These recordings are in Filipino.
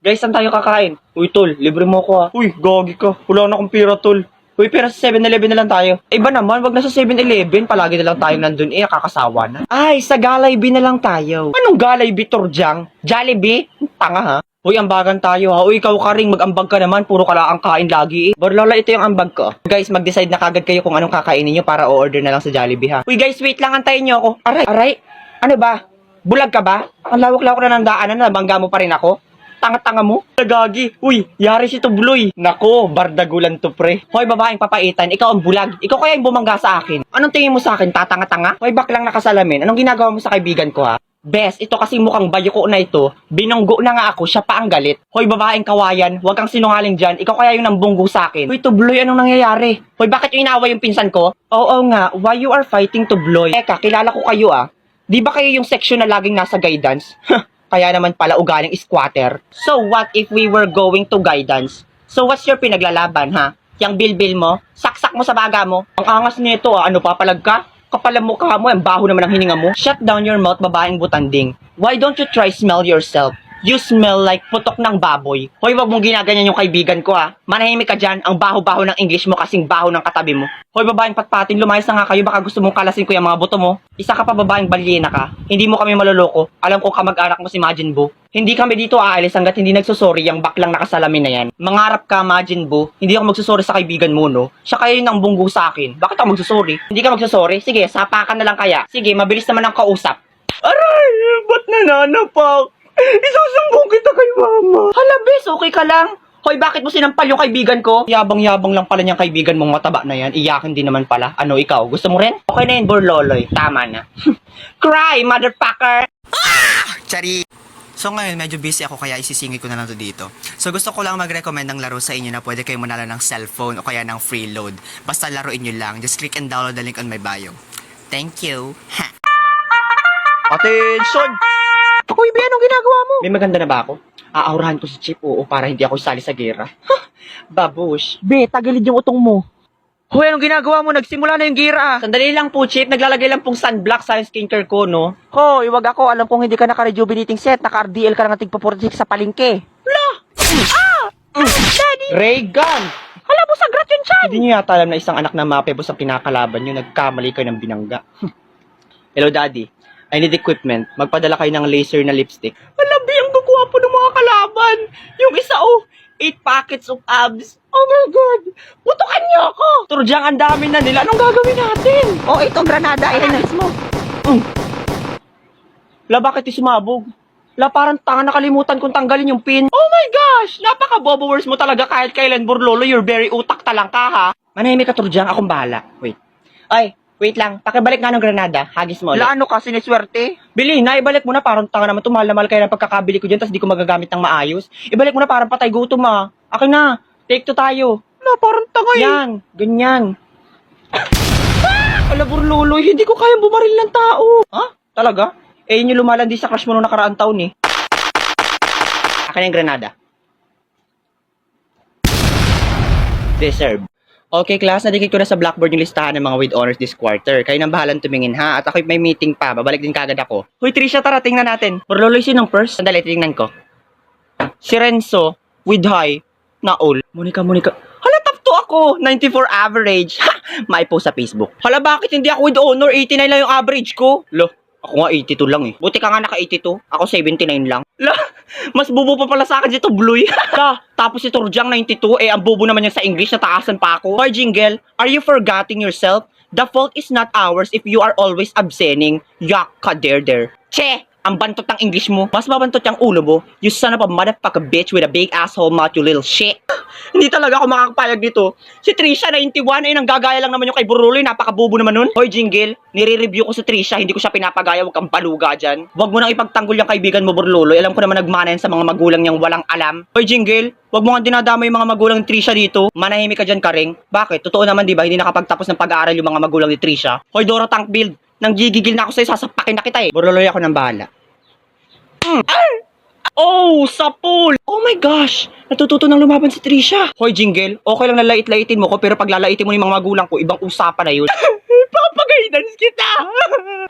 Guys, saan tayo kakain? Uy, tol, libre mo ko ha. Uy, gagi ka. Wala na akong pira, tol. Uy, pero sa 7-Eleven na lang tayo. Iba naman, wag na sa 7-Eleven. Palagi na lang tayo nandun. Kakasawa na. Ay, sa Jollibee na lang tayo. Anong Jollibee, Torjang? Jollibee? Tanga ha? Uy, ambagan tayo ha. Uy, ikaw ka ring mag-ambag ka naman. Puro ka lang ang kain lagi eh. Borlola, ito yung ambag ko. Guys, mag-decide na kagad kayo kung anong kakainin nyo para o-order na lang sa Jollibee ha. Uy, guys, wait lang. Antayin nyo ako. Aray. Ano ba? Bulag ka ba? Ang lawak-lawak na ng daanan na. Bangga mo pa rin ako. Tanga-tanga mo? Nagagi. Uy, yari si Tubloy. Nako, bardagulan to pre. Hoy, babaeng papaitan, ikaw ang bulag. Ikaw kaya yung bumangga sa akin. Anong tingin mo sa akin, tatanga-tanga? Hoy, baklang nakasalamin. Anong ginagawa mo sa kaibigan ko ha? Bes, ito kasi mukhang bayoko na ito. Binunggo na nga ako, siya pa ang galit. Hoy, babaeng kawayan, huwag kang sinungaling dyan. Ikaw kaya yung nambunggo sa akin. Hoy, Tubloy, anong nangyayari? Hoy, bakit yung inaway yung pinsan ko? Oo nga, why you are fighting Tubloy? Eka, kilala ko kayo ah. Di ba kayo yung section na laging nasa guidance? Kaya naman pala ugaling squatter. So what if we were going to guidance? So what's your pinaglalaban ha? Yang bilbil mo? Saksak mo sa baga mo? Ang angas nito ah, ano papalag ka? Kapal ang mukha mo, ang baho naman ang hininga mo. Shut down your mouth, babaeng butanding. Why don't you try smell yourself? You smell like putok ng baboy. Hoy, wag mong ginaganyan yung kaibigan ko ha. Manahimik ka dyan, ang baho-baho ng English mo kasing baho ng katabi mo. Hoy, babaeng patpatin, lumayas na nga kayo, baka gusto mong kalasin ko yung mga buto mo. Isa ka pa babaeng balyena ka. Hindi mo kami maloloko. Alam ko kamag-anak mo si Majin Buu. Hindi kami dito aalis hanggat hindi nagsusorry yung baklang nakasalamin na yan. Mangarap ka, Majin Buu. Hindi ako magsusorry sa kaibigan mo, no? Siya kayo yung nangbunggo sa akin. Bakit ako magsusorry? Hindi ka magsusorry? Sige, sapakan na lang kaya. Sige, mabilis naman ang kausap. Aray, ba't nananapak? Isusumbong kita kay mama. Hala, bes, okay ka lang? Hoy, bakit mo sinampal yung kaibigan ko? Yabang-yabang lang pala niyang kaibigan mong mataba na yan. Iyakin din naman pala. Ano, ikaw? Gusto mo rin? Okay na yun, Borloloy. Tama na. Cry, motherfucker! Chari! So ngayon, medyo busy ako kaya isisingit ko na lang to dito. So gusto ko lang mag-recommend ng laro sa inyo na pwede kayo manalo ng cellphone o kaya ng free load. Basta laruin nyo lang. Just click and download the link on my bio. Thank you! Ha! Attention! Uy, be, anong ginagawa mo? May maganda na ba ako? Aaurahan ko si Chip, oo, para hindi ako sali sa gera. Babush. Be, tagilid yung utong mo. Hoy, anong ginagawa mo? Nagsimula na yung gira. Sandali lang po, Chip. Naglalagay lang pong sunblock sa skincare ko, no? Hoy, wag ako. Alam kong hindi ka naka-rejuvenating set. Naka-RDL ka na ng tigpa-46 sa palengke. La! Daddy! Ray gun! Hala mo, sagrat yun siya! Hindi niyo yata alam na isang anak na mapebos ang kinakalaban niyo. Nagkamali kayo ng binangga. Hello, Daddy. I need equipment. Magpadala kayo ng laser na lipstick. Alabi, ang gagwapo ng mga kalaban. Yung isa, 8 packets of abs. Oh my God! Putukan niyo ako! Turdyang, ang dami na nila. Anong gagawin natin? Ito, granada. Ihanis mo. La, bakit sumabog? La, parang tanga, nakalimutan kong tanggalin yung pin. Oh my gosh! Napaka-bobo words mo talaga kahit kailan, Borlolo. You're very utak talang ka, ha? Manahimik ka, Turdyang. Akong bahala. Wait lang, pakibalik nga ng granada, hagis mo ulit. Ano ka, siniswerte? Bili na, ibalik mo na, parang tanga naman, mahal na mahal kayo ng pagkakabili ko dyan, tas di ko magagamit ng maayos. Ibalik mo na, parang patay gutom Akin na, take 2 tayo. Wala, parang tanga Yan, ganyan. Ala, Borloloy, hindi ko kayang bumaril ng tao. Ha? Talaga? Yun yung lumalandi sa crush mo nung nakaraang taon Akin na yung granada. Deserve. Okay, class, nadikit ko na sa blackboard yung listahan ng mga with honors this quarter. Kayo nang bahalang tumingin, ha? At ako'y may meeting pa. Babalik din kagad ako. Hoy, Trisha, tara, tingnan natin. Borloloy, sinong first? Sandali, tingnan ko. Si Renzo, with high, na all. Monica. Hala, top 2 ako. 94 average. Ha! Maipost sa Facebook. Hala, bakit hindi ako with honor? 89 lang yung average ko. Lo, ako nga 82 lang Buti ka nga naka 82. Ako 79 lang. La, mas bubo pa pala sa akin si Tubloy. Tapos si Turdyang 92, ang bubo naman niya sa English, nataasan pa ako. Hoy, Jingle, are you forgetting yourself? The fault is not ours if you are always absenting. Yak ka there. Che! Ang bantot ng English mo. Mas mabantot yung ulo mo. You son of a motherfucker bitch with a big asshole mouth, you little shit. Hindi talaga ako makakapayag dito. Si Trisha, 91, nanggagaya lang naman yung kay Borloloy. Napakabubo naman nun. Hoy, Jingle, nire-review ko si Trisha. Hindi ko siya pinapagaya. Huwag kang paluga dyan. Huwag mo nang ipagtanggol yung kaibigan mo, Borloloy. Alam ko naman nagmana yan sa mga magulang niyang walang alam. Hoy, Jingle, huwag mo nga dinadama yung mga magulang ni Trisha dito. Manahimik ka dyan, Karing. Bakit? Totoo naman, di ba? Hindi nakapagtapos ng pag-aaral yung mga magulang ni Trisha. Hoy, Dora Tank Build. Nang gigigil na ako sa'yo, sasapakin na kita Borloloy, ako nang bahala. Sa pool! Oh my gosh! Natututo ng lumaban si Trisha. Hoy, Jingle, okay lang na lait-laitin mo ko, pero pag lalaitin mo yung mga magulang ko, ibang usapan na yun. Papag-guidance kita!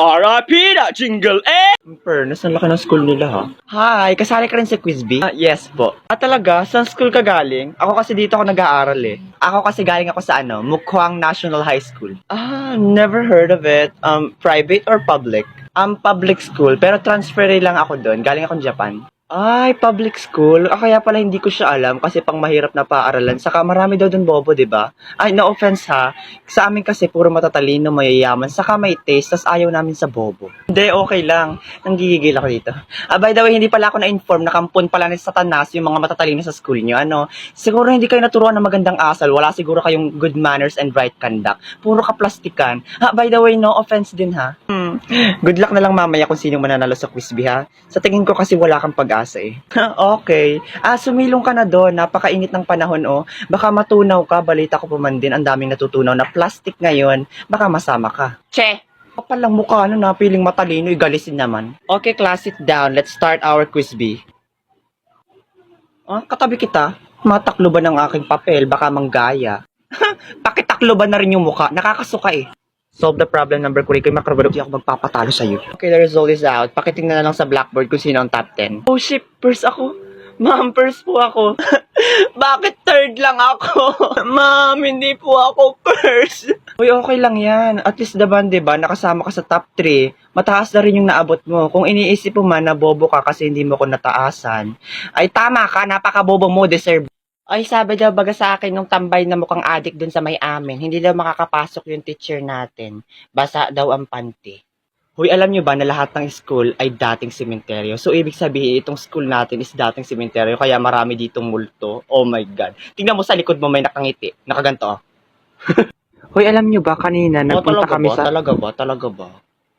RIP na, jingle eh! Fairness, ang laki ng school nila ha. Hi, kasali ka rin sa quiz bee? Yes po. Talaga? Saan school ka galing? Ako kasi dito ako nag-aaral eh. Ako kasi galing ako sa Mukwang National High School. Never heard of it. Private or public? Public school, pero transfer lang ako doon. Galing akong Japan. Ay, public school. Kaya pala hindi ko siya alam kasi pang mahirap na paaralan. Saka marami daw doon bobo, di ba? Ay, no offense ha. Sa amin kasi puro matatalino, mayayaman. Saka may taste, tas ayaw namin sa bobo. Hindi, okay lang. Nanggigigil ako dito. By the way, hindi pala ako na-inform na kampon pala ni Satanas yung mga matatalino sa school nyo. Siguro hindi kayo naturuan ng magandang asal. Wala siguro kayong good manners and right conduct. Puro ka plastikan. By the way, no offense din ha. Good luck na lang mamaya kung sinong mananalo sa quiz bee ha. Sa tingin ko kasi wala kang pag-asa eh. Okay. Sumilong ka na doon. Napakainit ng panahon oh. Baka matunaw ka. Balita ko pa man din. Ang daming natutunaw na plastic ngayon. Baka masama ka. Che! Kapal lang mukha piling matalino. Igalisin naman. Okay class, sit down. Let's start our quiz bee. Katabi kita. Mataklo ba ng aking papel? Baka manggaya. Pakitaklo ba na rin yung mukha? Nakakasuka eh. Solve the problem number ko rin. Kay Macrobalog, di ako magpapatalo sa'yo. Okay, the result is out. Pakitingnan na lang sa blackboard kung sino ang top 10. Oh shit, first ako. Ma'am, first po ako. Bakit third lang ako? Ma'am, hindi po ako first. Uy, okay lang yan. At least naman, diba, nakasama ka sa top 3. Mataas na rin yung naabot mo. Kung iniisip mo man na bobo ka kasi hindi mo ko nataasan, ay tama ka, napakabobo mo, deserve. Ay, sabi daw baga sa akin nung tambay na mukhang adik dun sa may amin, hindi daw makakapasok yung teacher natin. Basa daw ang panty. Hoy, alam nyo ba na lahat ng school ay dating sementeryo? So, ibig sabihin, itong school natin is dating sementeryo, kaya marami ditong multo. Oh my God. Tingnan mo sa likod mo, may nakangiti. Nakaganto. Hoy, alam nyo ba, kanina, nagpunta kami sa... Talaga ba?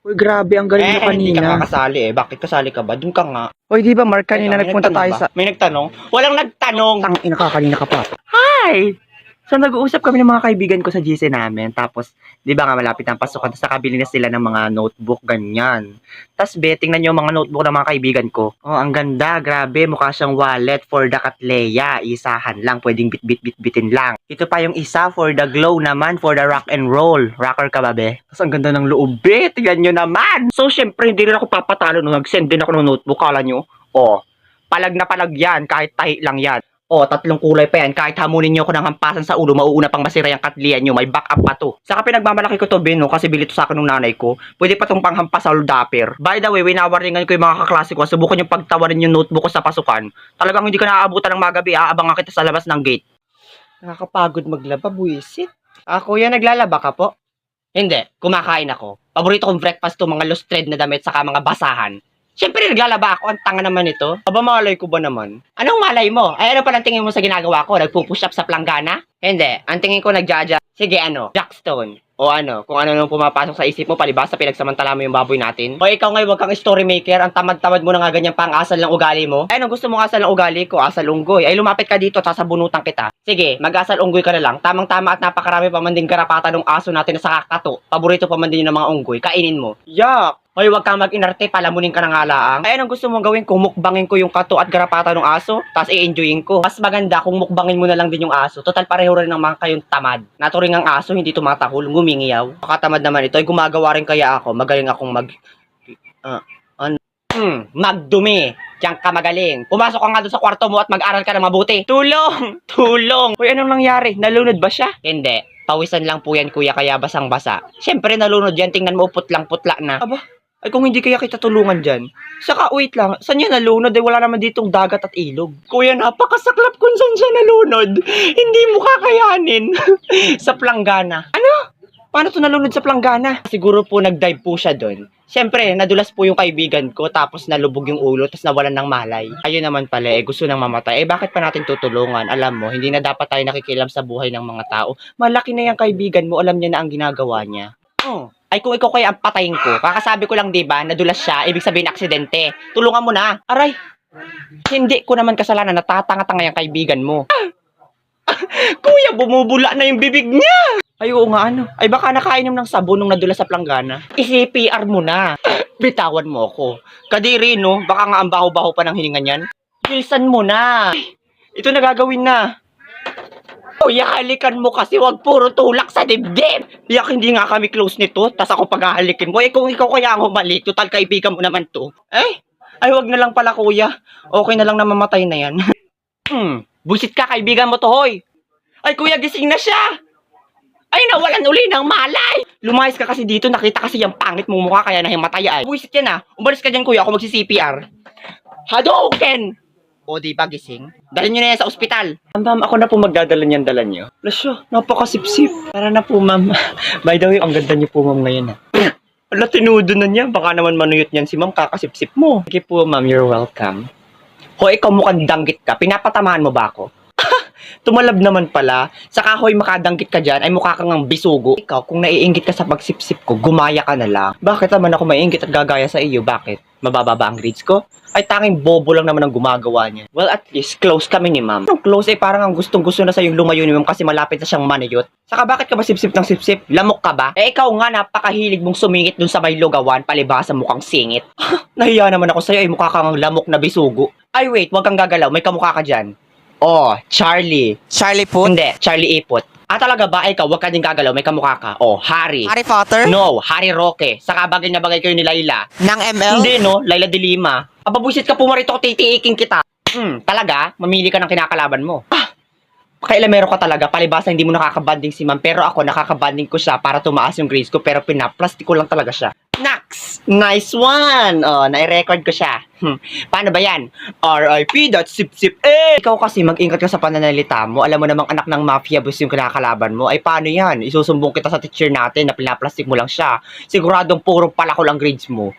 Uy, grabe, ang galing mo kanina. Hindi ka kasali eh. Bakit kasali ka ba? Doon ka nga. Uy, di ba, Mark, kanina nagpunta tayo sa... May nagtanong? Walang nagtanong! Tangina ka, kanina ka pa. Hi! So, nag-uusap kami ng mga kaibigan ko sa GC namin. Tapos, di ba nga, malapit ang pasukan. Tapos, nakabili na sila ng mga notebook, ganyan. Tapos, tingnan nyo yung mga notebook ng mga kaibigan ko. Oh, ang ganda, grabe. Mukha siyang wallet for the Katleya. Isahan lang, pwedeng bit-bitin lang. Ito pa yung isa for the glow naman, for the rock and roll. Rocker ka ba, be? Tapos, ang ganda ng loob, be. Tingnan nyo naman. So, syempre, hindi rin ako papatalo nung nag-send din ako ng notebook. Kala nyo, oh, palag na palag yan, kahit tahi lang yan. O, 3 kulay pa yan. Kahit hamunin nyo ako ng hampasan sa ulo, mauuna pang masira yung katlian nyo. May backup pa to. Saka pinagmamalaki ko to, Beno, kasi bilito sa akin ng nanay ko. Pwede pa tong panghampas sa oldapper. By the way, winawaringan ko yung mga kaklase ko. Subukan yung pagtawarin yung notebook ko sa pasukan. Talagang hindi ka naaabutan ng magabi, aabangan kita sa labas ng gate. Nakakapagod maglaba, buwisit. Kuya, naglalaba ka po? Hindi, kumakain ako. Paborito kong breakfast to, mga lost thread na damit, saka mga basahan. Siyempre, naglalaba ako. Ang tanga naman ito. Aba, malay ko ba naman? Anong malay mo? Ay, ano pa lang tingin mo sa ginagawa ko? Nagpupush up sa planggana? Hindi. Ang tingin ko nagjaja. Sige, Jackstone. O kung ano nung pumapasok sa isip mo, palibasa, pinagsamantala mo yung baboy natin. O ikaw ngayon, wag kang story maker. Ang tamad-tamad mo na nga ganyan pang asal ng ugali mo. Ay, gusto mo asal ng ugali ko? Asal unggoy. Ay, lumapit ka dito, sasabunutan kita. Sige, mag-asal unggoy ka na lang. Tamang-tama at napakarami pa man din karapatan ng aso natin na sa kakato. Paborito pa man din yun ng mga unggoy. Kainin mo. Yak! Hoy, wag kang mag-inarte, palamunin ka ng halaang. Ay, anong gusto mong gawin? Kung mukbangin ko yung kato at garapata ng aso, tapos i-enjoyin ko. Mas maganda kung mukbangin mo na lang din yung aso. Total, pareho rin ng mga kayong tamad. Naturing ang aso, hindi tumatakol, gumingiyaw. Pakatamad naman ito, ay gumagawa rin kaya ako. Magaling akong magdumi. Diyan ka magaling. Pumasok ka nga doon sa kwarto mo at mag-aral ka na mabuti. Tulong! Tulong! Hoy, anong nangyari? Nalunod ba siya? Hindi. Pawisan lang po yan, kuya, kaya basang-basa. Siyempre, nalunod yan. Tingnan mo, putlang-putla na. Aba? Ay, kung hindi kaya kita tulungan dyan. Saka, wait lang. Saan yan nalunod? Ay, wala naman ditong dagat at ilog. Kuya, napakasaklap kung saan siya nalunod. Hindi mo kakayanin. Sa planggana. Ano? Paano to nalunod sa planggana? Siguro po nag-dive po siya doon. Siyempre, nadulas po yung kaibigan ko, tapos nalubog yung ulo, tapos nawalan ng malay. Ayun naman pala, gusto nang mamatay. Bakit pa natin tutulungan? Alam mo, hindi na dapat tayo nakikialam sa buhay ng mga tao. Malaki na yung kaibigan mo, alam niya na ang ginagawa niya. Ay, kung ikaw kaya ang patayin ko, kakasabi ko lang, diba, nadulas siya, ibig sabihin aksidente. Tulungan mo na. Aray, hindi ko naman kasalanan, natatanga-tanga yung kaibigan mo. Kuya, bumubula na yung bibig niya. Ay, oo nga, Ay, baka nakainom ng sabon nung nadulas sa planggana. I-CPR mo na. Bitawan mo ako. Kadiri, no? Baka nga ang baho-baho pa ng hininga niyan. Bilisan mo na. Ito na gagawin na. Kuya, halikan mo kasi wag puro tulak sa dibdib. Yak, hindi nga kami close nito, tas ako paghahalikin mo. Eh, kung ikaw kaya ang humalik, total kaibigan mo naman to. Ay, wag na lang pala, kuya. Okay na lang na mamatay na yan. Busit ka, kaibigan mo to, hoy. Ay, kuya, gising na siya. Ay, nawalan uli ng malay! Lumayas ka kasi dito, nakita kasi yung pangit mong mukha kaya nahimatay ay. Buwisit yan ah. Umalis ka dyan kuya, ako magsi-CPR. Hadouken! O di ba gising? Dalhin nyo na yan sa ospital. Ma'am, ako na po magdadala niyan, dala nyo. Lasyo, napakasipsip. Tara na po ma'am. By the way, ang ganda niyo po ma'am ngayon ah. Wala, tinudo na niya. Baka naman manuyot niyan si ma'am, kakasipsip mo. Sige po ma'am, you're welcome. Ho, ikaw mukhang danggit ka. Pinapatamaan mo ba ako? Tumalab naman pala. Saka hoy, makadangkit ka dyan, ay mukha kang ang bisugo. Ikaw, kung naiinggit ka sa pagsipsip ko, gumaya ka na lang. Bakit naman ako maiinggit at gagaya sa iyo? Bakit? Mababa ba ang grades ko? Ay tanging bobo lang naman ang gumagawa niya. Well, at least, close kami ni ma'am. Ang close ay parang ang gustong-gusto na sa'yong lumayo ni ma'am kasi malapit na siyang manayot. Saka bakit ka ba sipsip ng sipsip? Lamok ka ba? Eh ikaw nga, napakahilig mong sumingit dun sa may lugawan, palibasa mukhang singit. Nahiya naman ako sa'yo, ay mukha kang lamok na bisugo. Ay wait, wag kang gagalaw, may kamukha ka dyan. Oh, Charlie. Charlie Puth? Hindi, Charlie Ipot. Talaga ba? Ikaw, wag ka din gagalaw, may kamukha ka. Oh, Harry. Harry Potter? No, Harry Roque. Saka bagay na bagay kayo ni Layla. Ng ML? Hindi, no? Layla de Lima. Ababusit ka pumarito ko, titiiking kita. Talaga? Mamili ka ng kinakalaban mo. Kailamero ka talaga. Palibasa hindi mo nakakabanding si ma'am. Pero ako, nakakabanding ko siya para tumaas yung grades ko. Pero pinaplastic ko lang talaga siya. Nax! Nice one! Oh, nai-record ko siya. Paano ba yan? RIP, that's sip-sip eh! Ikaw kasi, mag-ingat ka sa pananalita mo. Alam mo namang anak ng mafia boss yung kinakalaban mo. Ay, paano yan? Isusumbong kita sa teacher natin na pinaplastic mo lang siya. Siguradong puro pala ko lang grades mo.